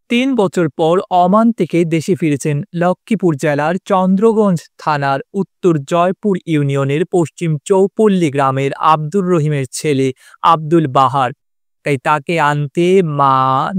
৩ বছর পর ওমান থেকে দেশে ফিরেছেন লক্ষ্মীপুর জেলার চন্দ্রগঞ্জ থানার উত্তর জয়পুর ইউনিয়নের পশ্চিম চৌপল্লী গ্রামের আব্দুর রহিমের ছেলে আব্দুল বাহার। তাই তাকে আনতে মা,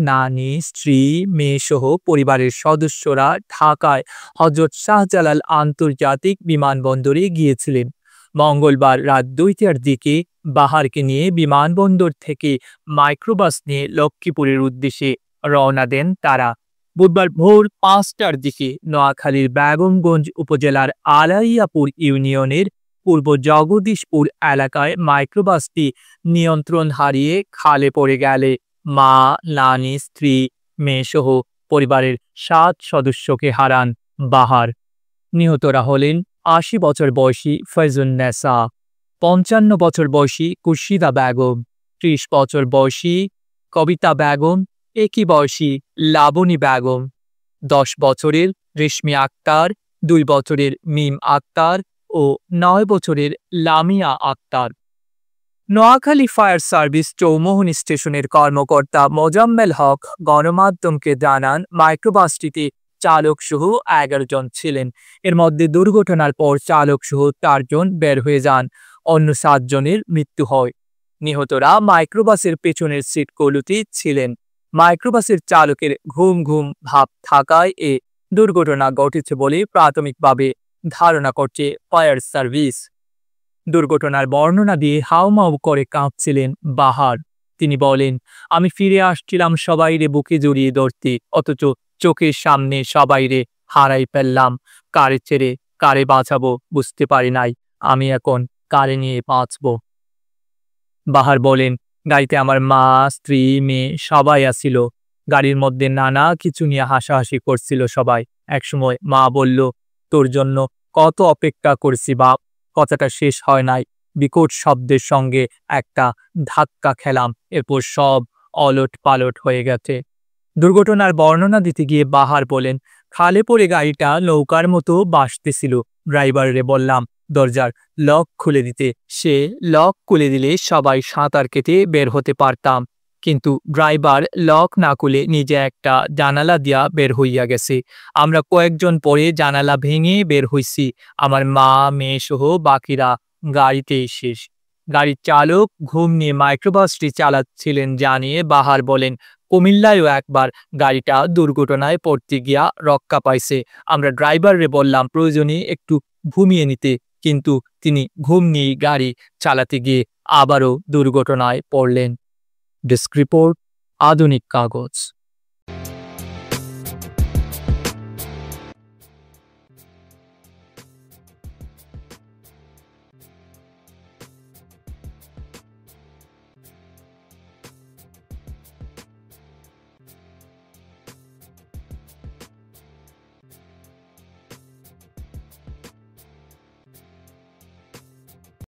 নানি, স্ত্রী, মেয়েসহ পরিবারের সদস্যরা ঢাকায় হজরত শাহজালাল আন্তর্জাতিক বিমানবন্দরে গিয়েছিলেন। মঙ্গলবার রাত ২টার দিকে বাহারকে নিয়ে বিমানবন্দর থেকে মাইক্রোবাস নিয়ে লক্ষ্মীপুরের উদ্দেশ্যে রওনা দেন তারা। বুধবার ভোর ৫টার দিকে নোয়াখালীর বেগমগঞ্জ উপজেলার আলাইয়াপুর ইউনিয়নের পূর্ব জগদীশপুর এলাকায় মাইক্রোবাসটি নিয়ন্ত্রণ হারিয়ে খালে পড়ে গেলে মা, নানি, স্ত্রী, মেয়েসহ পরিবারের ৭ সদস্যকে হারান বাহার। নিহতরা হলেন ৮০ বছর বয়সী ফয়জুন্নেসা, ৫৫ বছর বয়সী খুরশিদা বেগম, ৩০ বছর বয়সী কবিতা বেগম, একই বয়সী লাবণী বেগম, ১০ বছরের রেশমি আক্তার, ২ বছরের মিম আক্তার ও ৯ বছরের লামিয়া আক্তার। নোয়াখালী ফায়ার সার্ভিস চৌমোহনী স্টেশনের কর্মকর্তা মোজাম্মেল হক গণমাধ্যমকে জানান, মাইক্রোবাসটিতে চালকসহ ১১ জন ছিলেন। এর মধ্যে দুর্ঘটনার পর চালকসহ ৪ জন বের হয়ে যান, অন্য ৭ জনের মৃত্যু হয়। নিহতরা মাইক্রোবাসের পেছনের সিটগুলোতে ছিলেন। মাইক্রোবাসের চালকের ঘুম ঘুম ভাব থাকায় এ দুর্ঘটনা ঘটেছে বলে প্রাথমিকভাবে ধারণা করছে ফায়ার সার্ভিস। দুর্ঘটনার বর্ণনা দিয়ে হাউমাউ করে কাঁপছিলেন বাহার। তিনি বলেন, আমি ফিরে আসছিলাম সবাইরে বুকে জড়িয়ে ধরতে, অথচ চোখের সামনে সবাইরে হারাই ফেললাম। কারে ছেড়ে কারে বাঁচাবো বুঝতে পারি নাই। আমি এখন কারে নিয়ে বাঁচব। বাহার বলেন, গাড়িতে আমার মা, স্ত্রী, মেয়ে সবাই আসিল। গাড়ির মধ্যে নানা কিছু নিয়ে হাসাহাসি করছিল সবাই। একসময় মা বলল, তোর জন্য কত অপেক্ষা করছি বাপ। কথাটা শেষ হয় নাই, বিকট শব্দের সঙ্গে একটা ধাক্কা খেলাম, এরপর সব অলট পালট হয়ে গেছে। দুর্ঘটনার বর্ণনা দিতে গিয়ে বাহার বলেন, খালে পড়ে গাড়িটা নৌকার মতো ভাসতেছিল। ড্রাইভারে বললাম দরজার লক খুলে দিতে। সে লক খুলে দিলে সবাই সাঁতার কেটে বের হতে পারতাম, কিন্তু ড্রাইভার লক না খুলে নিজে একটা জানালা দিয়া বের হইয়া গেছে। আমরা কয়েকজন পরে জানালা ভেঙে বের হইছি। আমার মা, মেয়ে সহ বাকিরা গাড়িতেই শেষ। গাড়ির চালক ঘুম নিয়ে মাইক্রোবাসটি চালাচ্ছিলেন জানিয়ে বাহার বলেন, কুমিল্লায়ও একবার গাড়িটা দুর্ঘটনায় পড়তে গিয়া রক্ষা পাইছে। আমরা ড্রাইভারে বললাম প্রয়োজনে একটু ঘুমিয়ে নিতে, কিন্তু তিনি ঘুম নিয়েই গাড়ি চালাতে গিয়ে আবারও দুর্ঘটনায় পড়লেন। ডেস্ক রিপোর্ট, আধুনিক কাগজ।